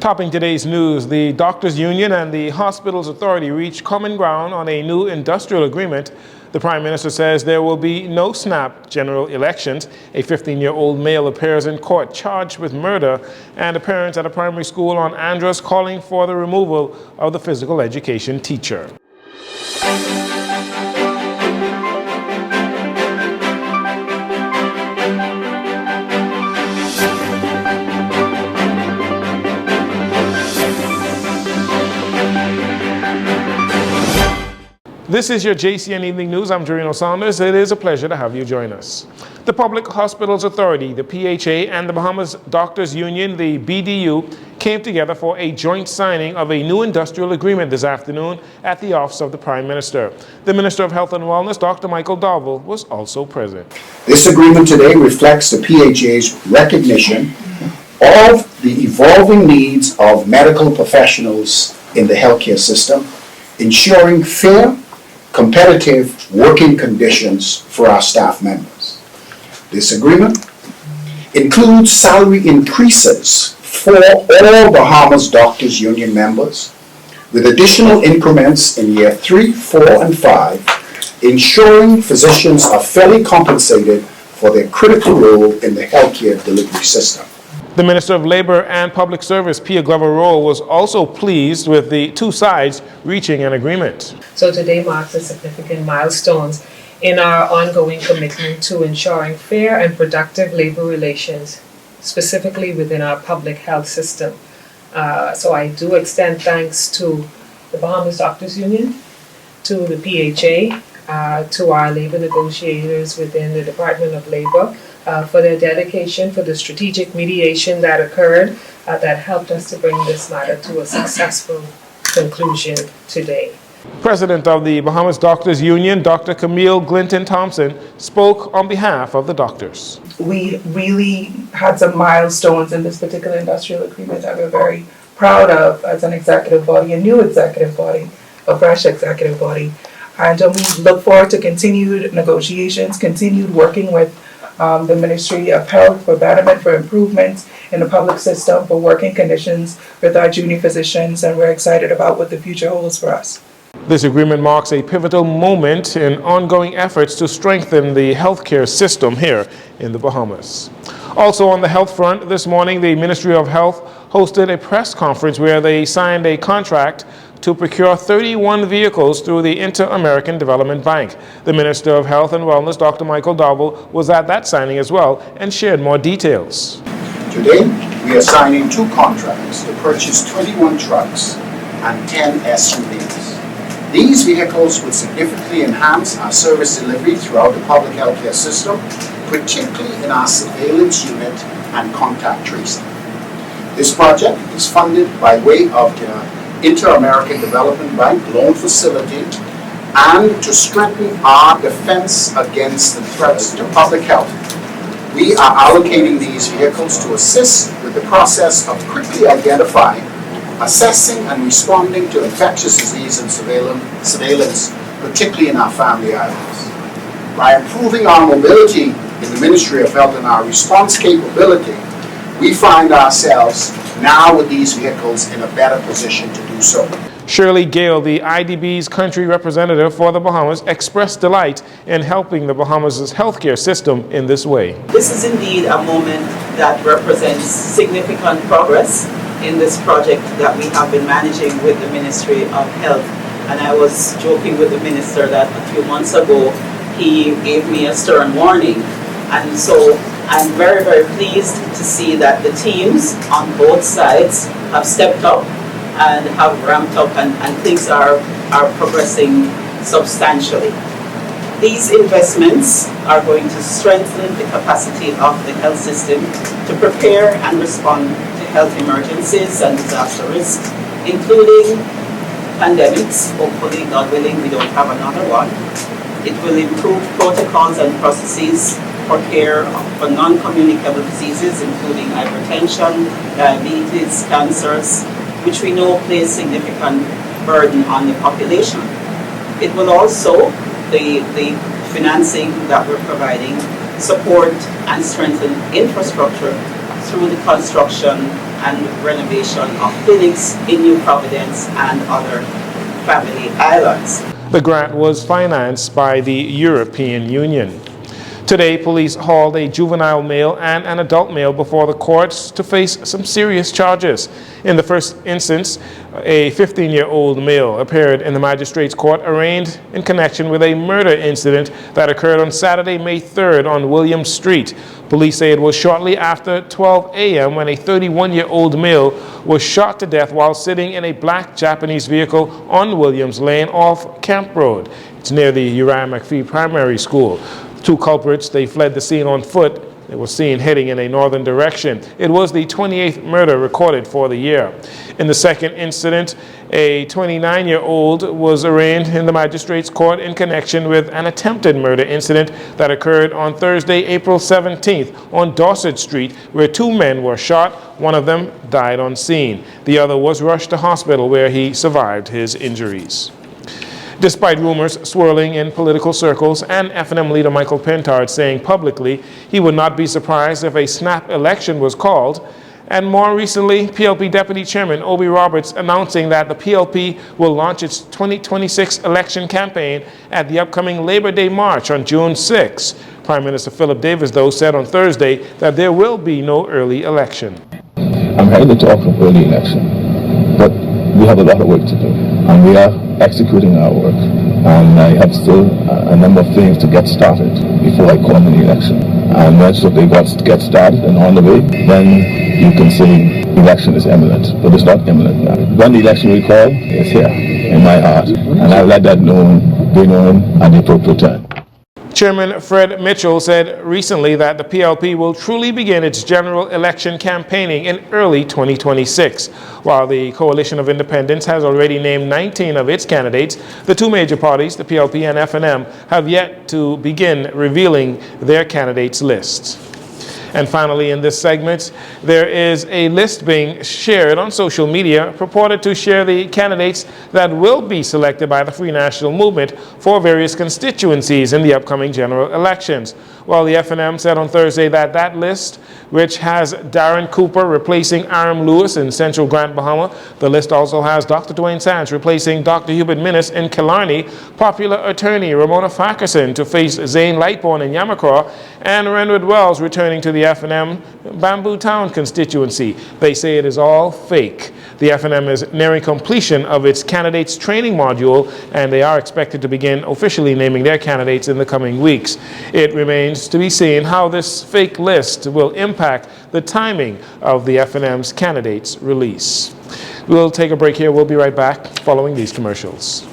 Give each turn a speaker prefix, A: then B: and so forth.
A: Topping today's news, the Doctors Union and the Hospitals Authority reached common ground on a new industrial agreement. The Prime Minister says there will be no snap general elections. A 15-year-old male appears in court charged with murder, and a parent at a primary school on Andros calling for the removal of the physical education teacher. This is your JCN Evening News. I'm Jerino Saunders. It is a pleasure to have you join us. The Public Hospitals Authority, the PHA, and the Bahamas Doctors Union, the BDU, came together for a joint signing of a new industrial agreement this afternoon at the office of the Prime Minister. The Minister of Health and Wellness, Dr. Michael Dowell, was also present.
B: This agreement today reflects the PHA's recognition of the evolving needs of medical professionals in the healthcare system, ensuring fair, competitive working conditions for our staff members. This agreement includes salary increases for all Bahamas Doctors Union members, with additional increments in year 3, 4, and 5, ensuring physicians are fairly compensated for their critical role in the healthcare delivery system.
A: The Minister of Labor and Public Service, Pia Glover-Rowe, was also pleased with the two sides reaching an agreement.
C: So today marks a significant milestone in our ongoing commitment to ensuring fair and productive labor relations, specifically within our public health system. So I do extend thanks to the Bahamas Doctors Union, to the PHA, to our labor negotiators within the Department of Labor, for their dedication, for the strategic mediation that occurred that helped us to bring this matter to a successful conclusion today.
A: President of the Bahamas Doctors Union, Dr. Camille Glinton Thompson, spoke on behalf of the doctors.
D: We really had some milestones in this particular industrial agreement that we're very proud of as an executive body, a new executive body, a fresh executive body. And we look forward to continued negotiations, continued working with the Ministry of Health for betterment, for improvements in the public system, for working conditions with our junior physicians, and we're excited about what the future holds for us.
A: This agreement marks a pivotal moment in ongoing efforts to strengthen the healthcare system here in the Bahamas. Also on the health front, this morning the Ministry of Health hosted a press conference where they signed a contract to procure 31 vehicles through the Inter-American Development Bank. The Minister of Health and Wellness, Dr. Michael Dowell, was at that signing as well and shared more details.
B: Today, we are signing 2 contracts to purchase 21 trucks and 10 SUVs. These vehicles will significantly enhance our service delivery throughout the public healthcare system, particularly in our surveillance unit and contact tracing. This project is funded by way of the Inter-American Development Bank loan facility and to strengthen our defense against the threats to public health. We are allocating these vehicles to assist with the process of quickly identifying, assessing, and responding to infectious disease and surveillance, particularly in our family islands. By improving our mobility in the Ministry of Health and our response capability, we find ourselves now with these vehicles in a better position to do so.
A: Shirley Gale, the IDB's country representative for the Bahamas, expressed delight in helping the Bahamas' healthcare system in this way.
E: This is indeed a moment that represents significant progress in this project that we have been managing with the Ministry of Health. And I was joking with the minister that a few months ago he gave me a stern warning. And so I'm very, very pleased to see that the teams on both sides have stepped up and have ramped up, and things are progressing substantially. These investments are going to strengthen the capacity of the health system to prepare and respond to health emergencies and disaster risks, including pandemics. Hopefully, God willing, we don't have another one. It will improve protocols and processes for care for non-communicable diseases, including hypertension, diabetes, cancers, which we know place significant burden on the population. It will also, the financing that we're providing, support and strengthen infrastructure through the construction and renovation of clinics in New Providence and other family islands.
A: The grant was financed by the European Union. Today, police hauled a juvenile male and an adult male before the courts to face some serious charges. In the first instance, a 15-year-old male appeared in the magistrate's court arraigned in connection with a murder incident that occurred on Saturday, May 3rd on Williams Street. Police say it was shortly after 12 a.m. when a 31-year-old male was shot to death while sitting in a black Japanese vehicle on Williams Lane off Camp Road. It's near the Uriah McPhee Primary School. Two culprits, they fled the scene on foot. They were seen heading in a northern direction. It was the 28th murder recorded for the year. In the second incident, a 29-year-old was arraigned in the magistrate's court in connection with an attempted murder incident that occurred on Thursday, April 17th on Dorset Street, where two men were shot. One of them died on scene. The other was rushed to hospital where he survived his injuries. Despite rumors swirling in political circles and F&M leader Michael Pentard saying publicly he would not be surprised if a snap election was called, and more recently, PLP Deputy Chairman Obi Roberts announcing that the PLP will launch its 2026 election campaign at the upcoming Labor Day March on June 6. Prime Minister Philip Davis, though, said on Thursday that there will be no early election.
F: I'm ready to talk of early election, but we have a lot of work to do, and we are executing our work. And I have still a number of things to get started before I call an election. And once they get started and on the way, then you can say election is imminent, but it's not imminent now. When the election we call is here in my heart, and I'll let that be known at the appropriate time.
A: Chairman Fred Mitchell said recently that the PLP will truly begin its general election campaigning in early 2026. While the Coalition of Independents has already named 19 of its candidates, the two major parties, the PLP and F&M, have yet to begin revealing their candidates' lists. And finally, in this segment, there is a list being shared on social media purported to share the candidates that will be selected by the Free National Movement for various constituencies in the upcoming general elections. While the F&M said on Thursday that that list, which has Darren Cooper replacing Aram Lewis in Central Grant, Bahama, the list also has Dr. Dwayne Sands replacing Dr. Hubert Minnis in Killarney, popular attorney Ramona Farquharson to face Zane Lightbourne in Yamacraw, and Renwood Wells returning to the F&M Bamboo Town constituency. They say it is all fake. The F&M is nearing completion of its candidates training module, and they are expected to begin officially naming their candidates in the coming weeks. It remains to be seen how this fake list will impact the timing of the F&M's candidates release. We'll take a break here. We'll be right back following these commercials.